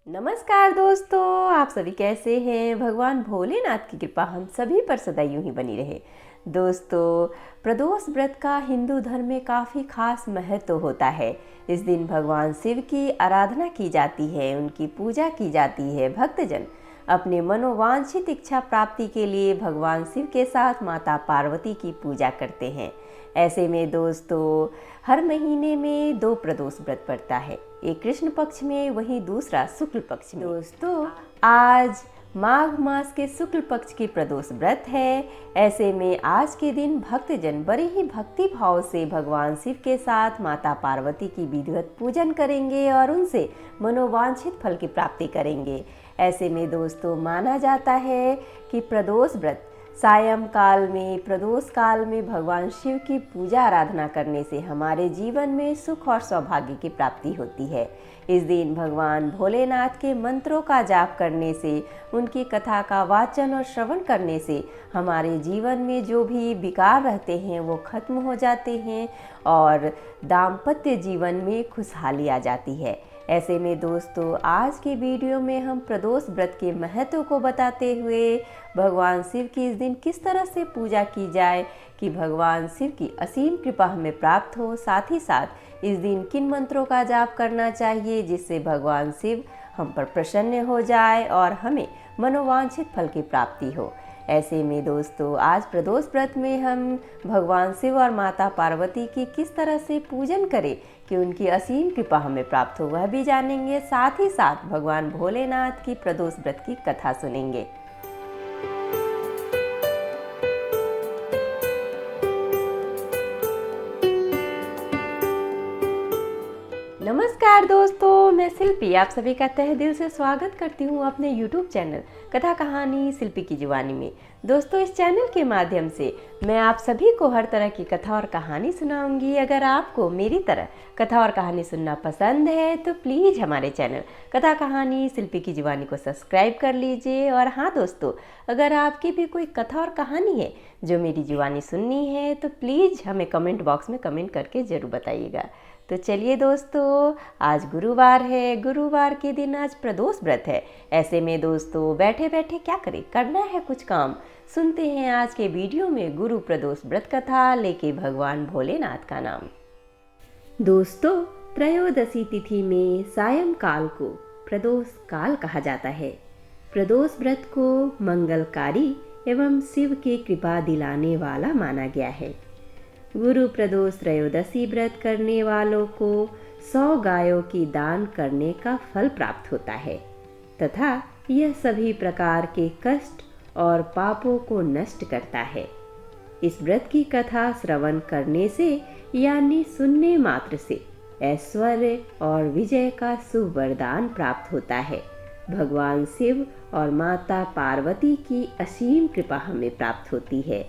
नमस्कार दोस्तों, आप सभी कैसे हैं। भगवान भोलेनाथ की कृपा हम सभी पर सदा यूं ही बनी रहे। दोस्तों, प्रदोष व्रत का हिंदू धर्म में काफ़ी खास महत्व होता है। इस दिन भगवान शिव की आराधना की जाती है, उनकी पूजा की जाती है। भक्तजन अपने मनोवांछित इच्छा प्राप्ति के लिए भगवान शिव के साथ माता पार्वती की पूजा करते हैं। ऐसे में दोस्तों, हर महीने में 2 प्रदोष व्रत पड़ता है, एक कृष्ण पक्ष में, वहीं दूसरा शुक्ल पक्ष में। दोस्तों, आज माघ मास के शुक्ल पक्ष की प्रदोष व्रत है। ऐसे में आज के दिन भक्तजन बड़े ही भक्ति भाव से भगवान शिव के साथ माता पार्वती की विधिवत पूजन करेंगे और उनसे मनोवांछित फल की प्राप्ति करेंगे। ऐसे में दोस्तों, माना जाता है कि प्रदोष व्रत सायं काल में, प्रदोष काल में भगवान शिव की पूजा आराधना करने से हमारे जीवन में सुख और सौभाग्य की प्राप्ति होती है। इस दिन भगवान भोलेनाथ के मंत्रों का जाप करने से, उनकी कथा का वाचन और श्रवण करने से हमारे जीवन में जो भी विकार रहते हैं वो खत्म हो जाते हैं और दाम्पत्य जीवन में खुशहाली आ जाती है। ऐसे में दोस्तों, आज के वीडियो में हम प्रदोष व्रत के महत्व को बताते हुए भगवान शिव की इस दिन किस तरह से पूजा की जाए कि भगवान शिव की असीम कृपा हमें प्राप्त हो, साथ ही साथ इस दिन किन मंत्रों का जाप करना चाहिए जिससे भगवान शिव हम पर प्रसन्न हो जाए और हमें मनोवांछित फल की प्राप्ति हो। ऐसे में दोस्तों, आज प्रदोष व्रत में हम भगवान शिव और माता पार्वती की किस तरह से पूजन करें कि उनकी असीम कृपा हमें प्राप्त हो, वह भी जानेंगे। साथ ही साथ भगवान भोलेनाथ की प्रदोष व्रत की कथा सुनेंगे। नमस्कार दोस्तों, मैं शिल्पी आप सभी का तहे दिल से स्वागत करती हूँ अपने YouTube चैनल कथा कहानी शिल्पी की जुबानी में। दोस्तों, इस चैनल के माध्यम से मैं आप सभी को हर तरह की कथा और कहानी सुनाऊंगी। अगर आपको मेरी तरह कथा और कहानी सुनना पसंद है तो प्लीज़ हमारे चैनल कथा कहानी शिल्पी की जुबानी को सब्सक्राइब कर लीजिए। और हाँ दोस्तों, अगर आपकी भी कोई कथा और कहानी है जो मेरी जुबानी सुननी है तो प्लीज़ हमें कमेंट बॉक्स में कमेंट करके ज़रूर बताइएगा। तो चलिए दोस्तों, आज गुरुवार है, गुरुवार के दिन आज प्रदोष व्रत है। ऐसे में दोस्तों, बैठे बैठे क्या करें, करना है कुछ काम। सुनते हैं आज के वीडियो में गुरु प्रदोष व्रत कथा लेके भगवान भोलेनाथ का नाम। दोस्तों, त्रयोदशी तिथि में सायं काल को प्रदोष काल कहा जाता है। प्रदोष व्रत को मंगलकारी एवं शिव की कृपा दिलाने वाला माना गया है। गुरु प्रदोष त्रयोदशी व्रत करने वालों को 100 गायों की दान करने का फल प्राप्त होता है तथा यह सभी प्रकार के कष्ट और पापों को नष्ट करता है। इस व्रत की कथा श्रवण करने से यानी सुनने मात्र से ऐश्वर्य और विजय का शुभ वरदान प्राप्त होता है। भगवान शिव और माता पार्वती की असीम कृपा हमें प्राप्त होती है।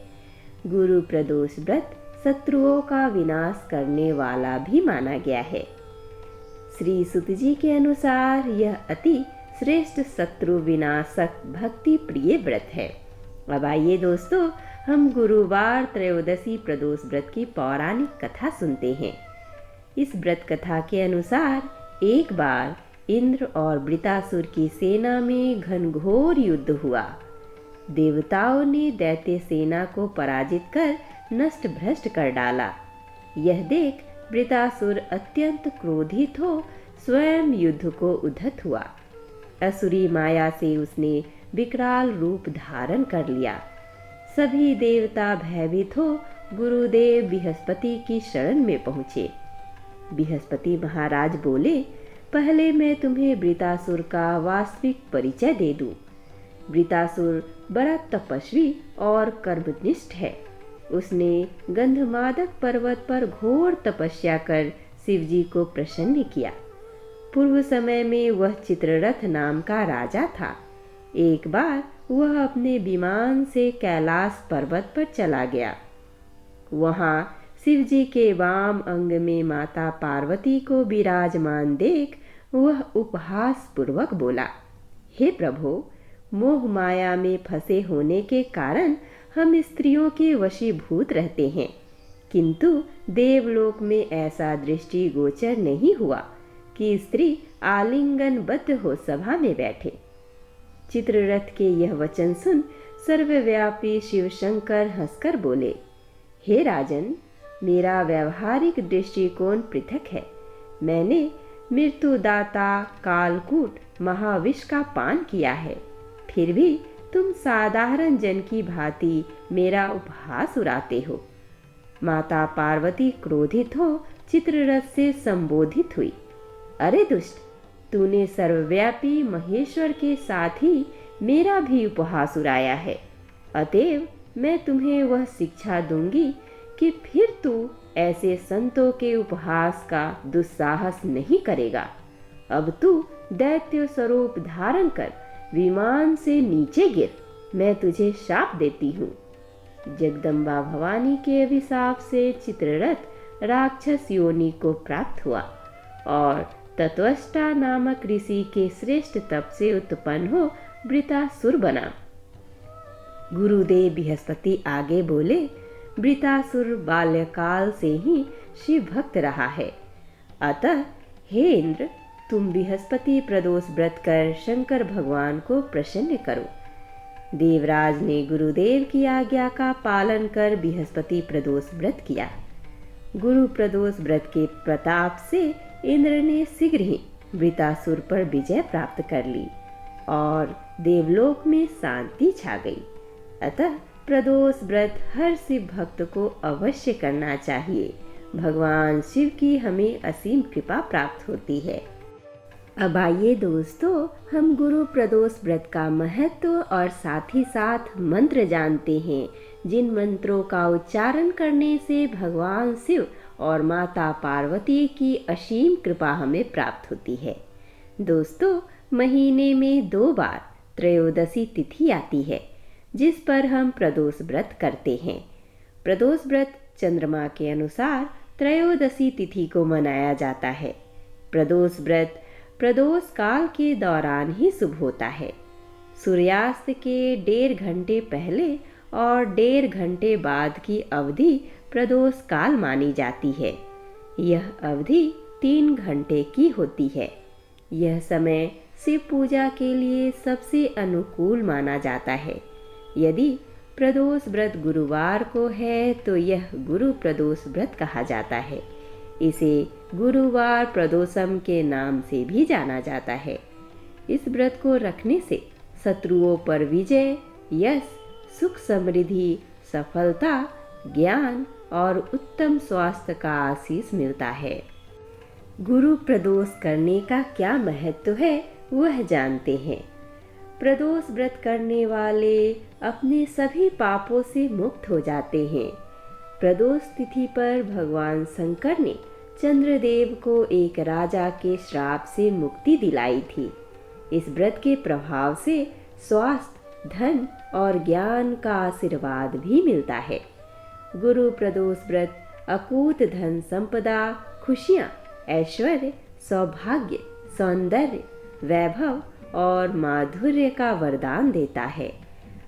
गुरु प्रदोष व्रत शत्रुओं का विनाश करने वाला भी माना गया है। श्री सुत जी के अनुसार यह अति श्रेष्ठ शत्रु विनाशक भक्ति प्रिय व्रत है। अब आइए दोस्तों, हम गुरुवार त्रयोदशी प्रदोष व्रत की पौराणिक कथा सुनते हैं। इस व्रत कथा के अनुसार एक बार इंद्र और वृतासुर की सेना में घनघोर युद्ध हुआ। देवताओं ने दैत्य सेना को पराजित कर नष्ट भ्रष्ट कर डाला। यह देख वृतासुर अत्यंत क्रोधित हो स्वयं युद्ध को उद्धत हुआ। असुरी माया से उसने विकराल रूप धारण कर लिया। सभी देवता भयभीत हो गुरुदेव बृहस्पति की शरण में पहुँचे। बृहस्पति महाराज बोले, पहले मैं तुम्हें वृतासुर का वास्तविक परिचय दे दूं। वृतासुर बड़ा तपस्वी और कर्मनिष्ठ है। उसने गंधमादक पर्वत पर घोर तपस्या कर शिवजी को प्रसन्न किया। पूर्व समय में वह चित्ररथ नाम का राजा था। एक बार वह अपने विमान से कैलाश पर्वत पर चला गया। वहां शिवजी के वाम अंग में माता पार्वती को विराजमान देख वह उपहास पूर्वक बोला, हे प्रभु, मोह माया में फंसे होने के कारण हम स्त्रियों के वशीभूत रहते हैं। किंतु देवलोक में ऐसा दृष्टिगोचर नहीं हुआ कि स्त्री आलिंगनबद्ध हो सभा में बैठे। चित्ररथ के यह वचन सुन सर्वव्यापी शिवशंकर हंसकर बोले, हे राजन, मेरा व्यवहारिक दृष्टिकोण पृथक है। मैंने मृत्युदाता कालकूट महाविष का पान किया है, फिर भी तुम साधारण जन की भांति मेरा उपहास उड़ाते हो। माता पार्वती क्रोधित हो चित्ररथ से संबोधित हुई, अरे दुष्ट, तूने सर्वव्यापी महेश्वर के साथ ही मेरा भी उपहास उड़ाया है। अतएव मैं तुम्हें वह शिक्षा दूंगी कि फिर तू ऐसे संतों के उपहास का दुस्साहस नहीं करेगा। अब तू दैत्य स्वरूप धारण कर विमान से नीचे गिर, मैं तुझे शाप देती हूँ। जगदम्बा भवानी के अभिशाप से चित्ररथ राक्षस योनि को प्राप्त हुआ और तत्वष्टा नामक ऋषि के श्रेष्ठ तप से उत्पन्न हो वृतासुर बना। गुरुदेव बृहस्पति आगे बोले, वृतासुर बाल्यकाल से ही शिव भक्त रहा है। अतः हे इंद्र, तुम बृहस्पति प्रदोष व्रत कर शंकर भगवान को प्रसन्न करो। देवराज ने गुरुदेव की आज्ञा का पालन कर बृहस्पति प्रदोष व्रत किया। गुरु प्रदोष व्रत के प्रताप से इंद्र ने शीघ्र ही वृतासुर पर विजय प्राप्त कर ली और देवलोक में शांति छा गई। अतः प्रदोष व्रत हर शिव भक्त को अवश्य करना चाहिए। भगवान शिव की हमें असीम कृपा प्राप्त होती है। अब आइए दोस्तों, हम गुरु प्रदोष व्रत का महत्व और साथ ही साथ मंत्र जानते हैं, जिन मंत्रों का उच्चारण करने से भगवान शिव और माता पार्वती की असीम कृपा हमें प्राप्त होती है। दोस्तों, महीने में 2 बार त्रयोदशी तिथि आती है, जिस पर हम प्रदोष व्रत करते हैं। प्रदोष व्रत चंद्रमा के अनुसार त्रयोदशी तिथि को मनाया जाता है। प्रदोष व्रत प्रदोष काल के दौरान ही शुभ होता है। सूर्यास्त के 1.5 घंटे पहले और 1.5 घंटे बाद की अवधि प्रदोष काल मानी जाती है। यह अवधि 3 घंटे की होती है। यह समय शिव पूजा के लिए सबसे अनुकूल माना जाता है। यदि प्रदोष व्रत गुरुवार को है तो यह गुरु प्रदोष व्रत कहा जाता है। इसे गुरुवार प्रदोषम के नाम से भी जाना जाता है। इस व्रत को रखने से शत्रुओं पर विजय, यश, सुख समृद्धि, सफलता, ज्ञान और उत्तम स्वास्थ्य का आशीष मिलता है। गुरु प्रदोष करने का क्या महत्व है वह जानते हैं। प्रदोष व्रत करने वाले अपने सभी पापों से मुक्त हो जाते हैं। प्रदोष तिथि पर भगवान शंकर ने चंद्रदेव को एक राजा के श्राप से मुक्ति दिलाई थी। इस व्रत के प्रभाव से स्वास्थ्य, धन और ज्ञान का आशीर्वाद भी मिलता है। गुरु प्रदोष व्रत अकूत धन संपदा, खुशियाँ, ऐश्वर्य, सौभाग्य, सौंदर्य, वैभव और माधुर्य का वरदान देता है।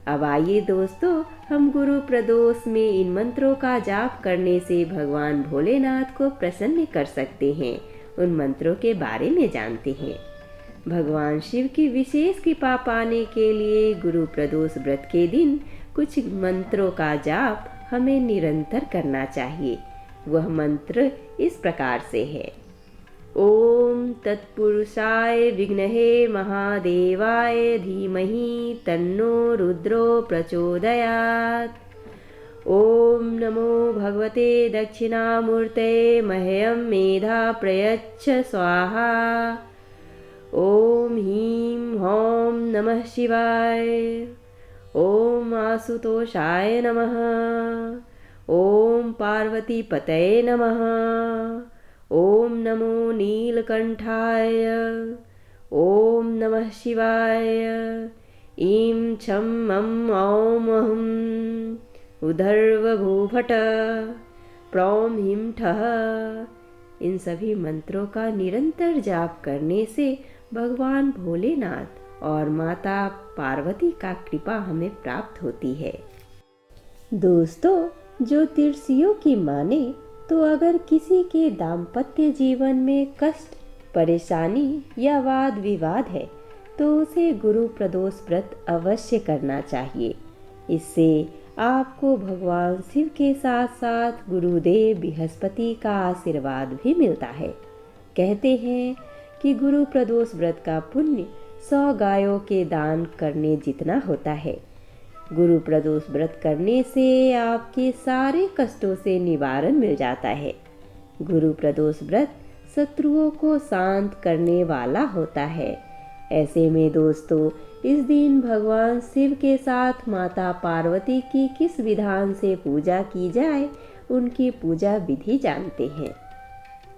अब आइए दोस्तों, हम गुरु प्रदोष में इन मंत्रों का जाप करने से भगवान भोलेनाथ को प्रसन्न कर सकते हैं। उन मंत्रों के बारे में जानते हैं। भगवान शिव की विशेष कृपा पाने के लिए गुरु प्रदोष व्रत के दिन कुछ मंत्रों का जाप हमें निरंतर करना चाहिए। वह मंत्र इस प्रकार से है। ओम तत्पुरुषाय विद्महे महादेवाय धीमहि तन्नो रुद्रो प्रचोदयात्। ओम नमो भगवते दक्षिणामूर्ते मह्यं मेधा प्रयच्छ स्वाहा। ओम ह्रीं हौं नमः शिवाय। ओम आशुतोषाय नमः। ओम पार्वती पतये नमः। ओम नमो नीलकंठाय। ओम नमः शिवाय। ईं छं मं औं अहं उधर्वभूभट प्रौं ह्रीं ठः। इन सभी मंत्रों का निरंतर जाप करने से भगवान भोलेनाथ और माता पार्वती का कृपा हमें प्राप्त होती है। दोस्तों, ज्योतिषियों की माने तो अगर किसी के दाम्पत्य जीवन में कष्ट, परेशानी या वाद विवाद है तो उसे गुरु प्रदोष व्रत अवश्य करना चाहिए। इससे आपको भगवान शिव के साथ साथ गुरुदेव बृहस्पति का आशीर्वाद भी मिलता है। कहते हैं कि गुरु प्रदोष व्रत का पुण्य 100 गायों के दान करने जितना होता है। गुरु प्रदोष व्रत करने से आपके सारे कष्टों से निवारण मिल जाता है। गुरु प्रदोष व्रत शत्रुओं को शांत करने वाला होता है। ऐसे में दोस्तों, इस दिन भगवान शिव के साथ माता पार्वती की किस विधान से पूजा की जाए, उनकी पूजा विधि जानते हैं।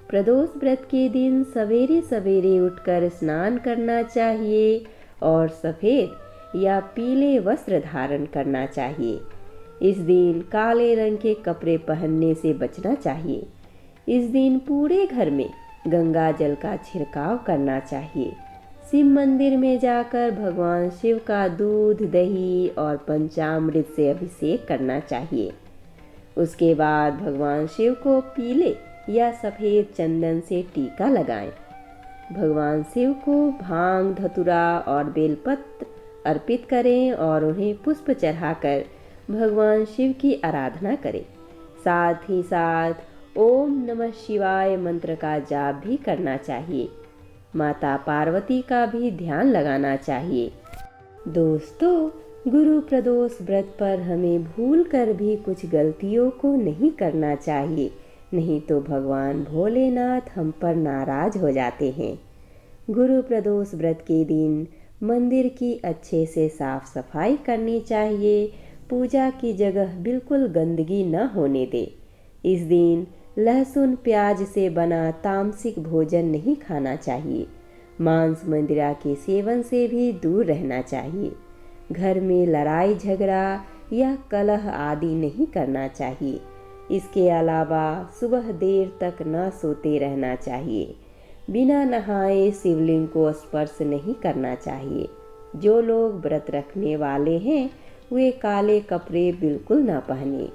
प्रदोष व्रत के दिन सवेरे सवेरे उठकर स्नान करना चाहिए और सफ़ेद या पीले वस्त्र धारण करना चाहिए। इस दिन काले रंग के कपड़े पहनने से बचना चाहिए। इस दिन पूरे घर में गंगा जल का छिड़काव करना चाहिए। शिव मंदिर में जाकर भगवान शिव का दूध, दही और पंचामृत से अभिषेक करना चाहिए। उसके बाद भगवान शिव को पीले या सफ़ेद चंदन से टीका लगाएं। भगवान शिव को भांग, धतूरा और बेलपत्र अर्पित करें और उन्हें पुष्प चढ़ाकर भगवान शिव की आराधना करें। साथ ही साथ ओम नमः शिवाय मंत्र का जाप भी करना चाहिए। माता पार्वती का भी ध्यान लगाना चाहिए। दोस्तों, गुरु प्रदोष व्रत पर हमें भूल कर भी कुछ गलतियों को नहीं करना चाहिए, नहीं तो भगवान भोलेनाथ हम पर नाराज हो जाते हैं। गुरु प्रदोष व्रत के दिन मंदिर की अच्छे से साफ सफाई करनी चाहिए। पूजा की जगह बिल्कुल गंदगी न होने दे। इस दिन लहसुन प्याज से बना तामसिक भोजन नहीं खाना चाहिए। मांस मदिरा के सेवन से भी दूर रहना चाहिए। घर में लड़ाई झगड़ा या कलह आदि नहीं करना चाहिए। इसके अलावा सुबह देर तक न सोते रहना चाहिए। बिना नहाए शिवलिंग को स्पर्श नहीं करना चाहिए। जो लोग व्रत रखने वाले हैं वे काले कपड़े बिल्कुल ना पहने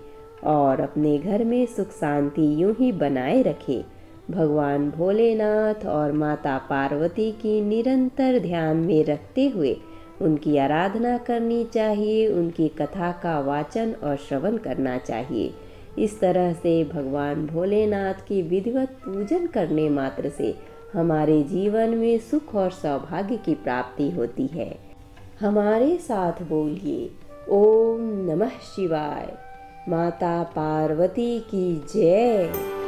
और अपने घर में सुख शांति यूं ही बनाए रखें। भगवान भोलेनाथ और माता पार्वती की निरंतर ध्यान में रखते हुए उनकी आराधना करनी चाहिए। उनकी कथा का वाचन और श्रवण करना चाहिए। इस तरह से भगवान भोलेनाथ की विधिवत पूजन करने मात्र से हमारे जीवन में सुख और सौभाग्य की प्राप्ति होती है। हमारे साथ बोलिए ओम नमः शिवाय। माता पार्वती की जय।